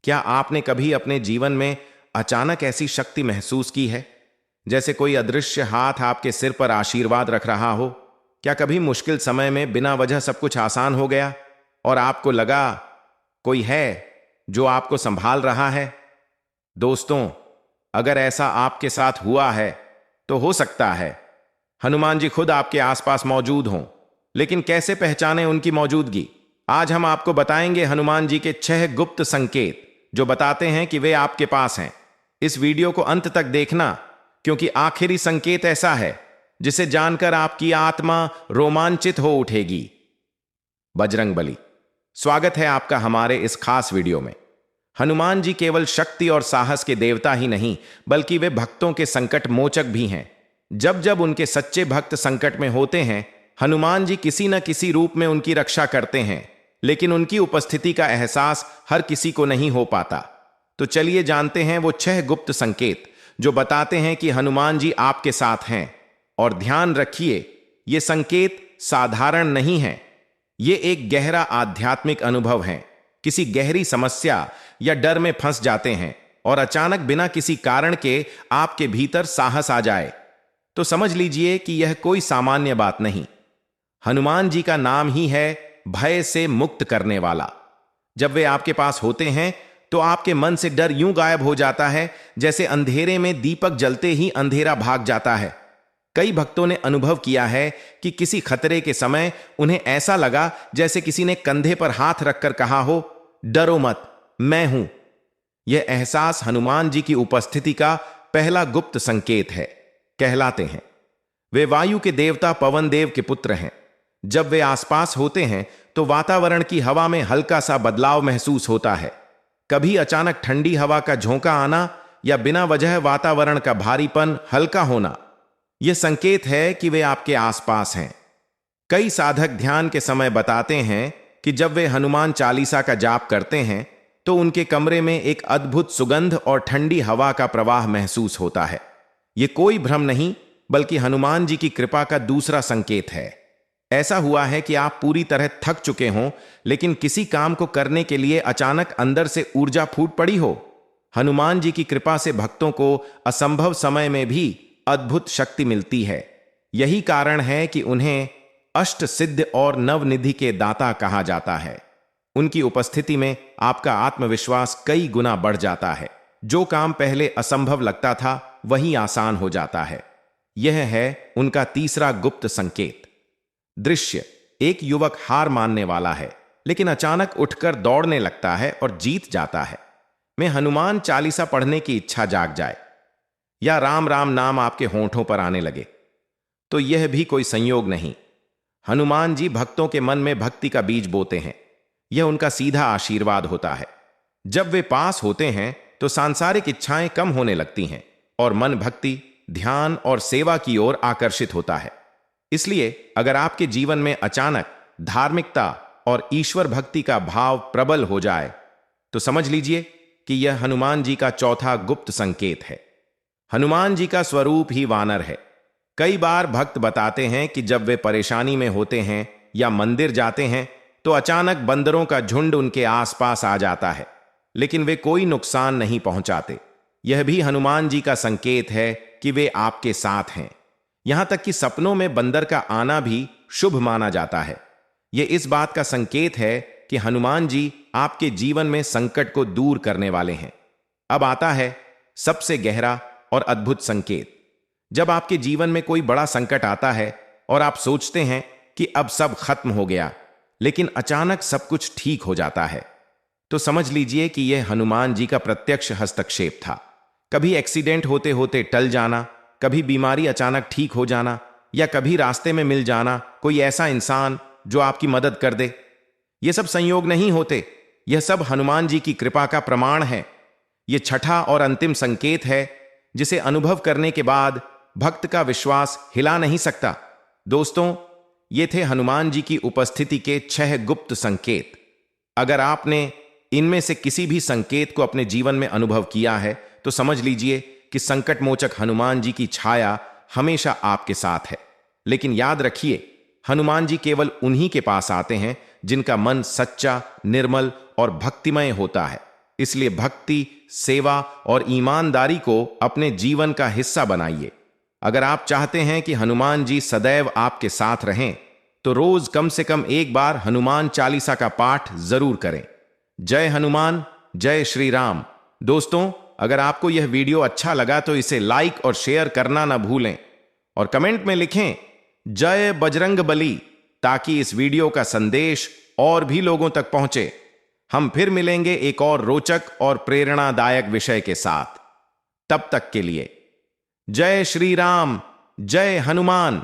क्या आपने कभी अपने जीवन में अचानक ऐसी शक्ति महसूस की है, जैसे कोई अदृश्य हाथ आपके सिर पर आशीर्वाद रख रहा हो? क्या कभी मुश्किल समय में बिना वजह सब कुछ आसान हो गया और आपको लगा कोई है जो आपको संभाल रहा है? दोस्तों, अगर ऐसा आपके साथ हुआ है तो हो सकता है हनुमान जी खुद आपके आसपास मौजूद हों। लेकिन कैसे पहचानें उनकी मौजूदगी? आज हम आपको बताएंगे हनुमान जी के 6 गुप्त संकेत जो बताते हैं कि वे आपके पास हैं। इस वीडियो को अंत तक देखना, क्योंकि आखिरी संकेत ऐसा है जिसे जानकर आपकी आत्मा रोमांचित हो उठेगी। बजरंगबली, स्वागत है आपका हमारे इस खास वीडियो में। हनुमान जी केवल शक्ति और साहस के देवता ही नहीं, बल्कि वे भक्तों के संकट मोचक भी हैं। जब जब उनके सच्चे भक्त संकट में होते हैं, हनुमान जी किसी न किसी रूप में उनकी रक्षा करते हैं, लेकिन उनकी उपस्थिति का एहसास हर किसी को नहीं हो पाता। तो चलिए जानते हैं वो 6 गुप्त संकेत जो बताते हैं कि हनुमान जी आपके साथ हैं। और ध्यान रखिए, ये संकेत साधारण नहीं है, ये एक गहरा आध्यात्मिक अनुभव है। किसी गहरी समस्या या डर में फंस जाते हैं और अचानक बिना किसी कारण के आपके भीतर साहस आ जाए, तो समझ लीजिए कि यह कोई सामान्य बात नहीं। हनुमान जी का नाम ही है भय से मुक्त करने वाला। जब वे आपके पास होते हैं तो आपके मन से डर यूं गायब हो जाता है जैसे अंधेरे में दीपक जलते ही अंधेरा भाग जाता है। कई भक्तों ने अनुभव किया है कि किसी खतरे के समय उन्हें ऐसा लगा जैसे किसी ने कंधे पर हाथ रखकर कहा हो, डरो मत, मैं हूं। यह एहसास हनुमान जी की उपस्थिति का पहला गुप्त संकेत है। कहलाते हैं वे वायु के देवता पवन देव के पुत्र हैं। जब वे आसपास होते हैं तो वातावरण की हवा में हल्का सा बदलाव महसूस होता है। कभी अचानक ठंडी हवा का झोंका आना या बिना वजह वातावरण का भारीपन हल्का होना, यह संकेत है कि वे आपके आसपास हैं। कई साधक ध्यान के समय बताते हैं कि जब वे हनुमान चालीसा का जाप करते हैं तो उनके कमरे में एक अद्भुत सुगंध और ठंडी हवा का प्रवाह महसूस होता है। यह कोई भ्रम नहीं, बल्कि हनुमान जी की कृपा का दूसरा संकेत है। ऐसा हुआ है कि आप पूरी तरह थक चुके हों, लेकिन किसी काम को करने के लिए अचानक अंदर से ऊर्जा फूट पड़ी हो। हनुमान जी की कृपा से भक्तों को असंभव समय में भी अद्भुत शक्ति मिलती है। यही कारण है कि उन्हें अष्ट सिद्ध और नवनिधि के दाता कहा जाता है। उनकी उपस्थिति में आपका आत्मविश्वास कई गुना बढ़ जाता है। जो काम पहले असंभव लगता था वही आसान हो जाता है। यह है उनका तीसरा गुप्त संकेत। दृश्य: एक युवक हार मानने वाला है, लेकिन अचानक उठकर दौड़ने लगता है और जीत जाता है। मैं हनुमान चालीसा पढ़ने की इच्छा जाग जाए या राम राम नाम आपके होंठों पर आने लगे, तो यह भी कोई संयोग नहीं। हनुमान जी भक्तों के मन में भक्ति का बीज बोते हैं। यह उनका सीधा आशीर्वाद होता है। जब वे पास होते हैं तो सांसारिक इच्छाएं कम होने लगती हैं और मन भक्ति, ध्यान और सेवा की ओर आकर्षित होता है। इसलिए अगर आपके जीवन में अचानक धार्मिकता और ईश्वर भक्ति का भाव प्रबल हो जाए, तो समझ लीजिए कि यह हनुमान जी का चौथा गुप्त संकेत है। हनुमान जी का स्वरूप ही वानर है। कई बार भक्त बताते हैं कि जब वे परेशानी में होते हैं या मंदिर जाते हैं तो अचानक बंदरों का झुंड उनके आसपास आ जाता है, लेकिन वे कोई नुकसान नहीं पहुंचाते। यह भी हनुमान जी का संकेत है कि वे आपके साथ हैं। यहां तक कि सपनों में बंदर का आना भी शुभ माना जाता है। यह इस बात का संकेत है कि हनुमान जी आपके जीवन में संकट को दूर करने वाले हैं। अब आता है सबसे गहरा और अद्भुत संकेत। जब आपके जीवन में कोई बड़ा संकट आता है और आप सोचते हैं कि अब सब खत्म हो गया, लेकिन अचानक सब कुछ ठीक हो जाता है, तो समझ लीजिए कि यह हनुमान जी का प्रत्यक्ष हस्तक्षेप था। कभी एक्सीडेंट होते होते टल जाना, कभी बीमारी अचानक ठीक हो जाना, या कभी रास्ते में मिल जाना कोई ऐसा इंसान जो आपकी मदद कर दे। यह सब संयोग नहीं होते, यह सब हनुमान जी की कृपा का प्रमाण है। यह छठा और अंतिम संकेत है जिसे अनुभव करने के बाद भक्त का विश्वास हिला नहीं सकता। दोस्तों, ये थे हनुमान जी की उपस्थिति के 6 गुप्त संकेत। अगर आपने इनमें से किसी भी संकेत को अपने जीवन में अनुभव किया है तो समझ लीजिए कि संकट मोचक हनुमान जी की छाया हमेशा आपके साथ है। लेकिन याद रखिए, हनुमान जी केवल उन्हीं के पास आते हैं जिनका मन सच्चा, निर्मल और भक्तिमय होता है। इसलिए भक्ति, सेवा और ईमानदारी को अपने जीवन का हिस्सा बनाइए। अगर आप चाहते हैं कि हनुमान जी सदैव आपके साथ रहें, तो रोज कम से कम एक बार हनुमान चालीसा का पाठ जरूर करें। जय हनुमान, जय श्री राम। दोस्तों, अगर आपको यह वीडियो अच्छा लगा तो इसे लाइक और शेयर करना ना भूलें और कमेंट में लिखें जय बजरंगबली, ताकि इस वीडियो का संदेश और भी लोगों तक पहुंचे। हम फिर मिलेंगे एक और रोचक और प्रेरणादायक विषय के साथ। तब तक के लिए जय श्री राम, जय हनुमान।